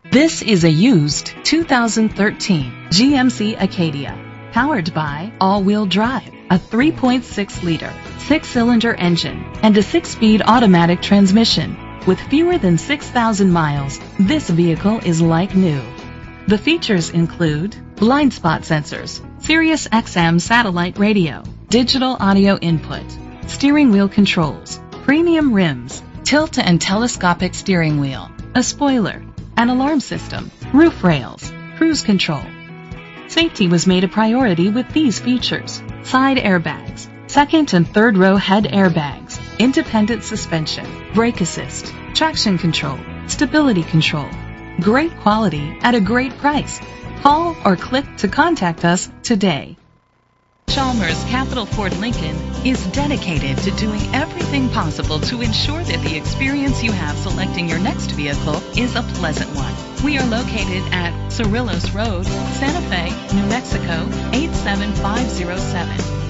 This is a used 2013 GMC Acadia, powered by all-wheel drive, a 3.6-liter, 6-cylinder engine, and a 6-speed automatic transmission. With fewer than 6,000 miles, this vehicle is like new. The features include blind spot sensors, Sirius XM satellite radio, digital audio input, steering wheel controls, premium rims, tilt and telescopic steering wheel, a spoiler, an alarm system, roof rails, cruise control. Safety was made a priority with these features: side airbags, second and third row head airbags, independent suspension, brake assist, traction control, stability control. Great quality at a great price. Call or click to contact us today. Chalmers Capital Ford Lincoln is dedicated to doing everything possible to ensure that the experience you have selecting your next vehicle is a pleasant one. We are located at Cerrillos Road, Santa Fe, New Mexico 87507.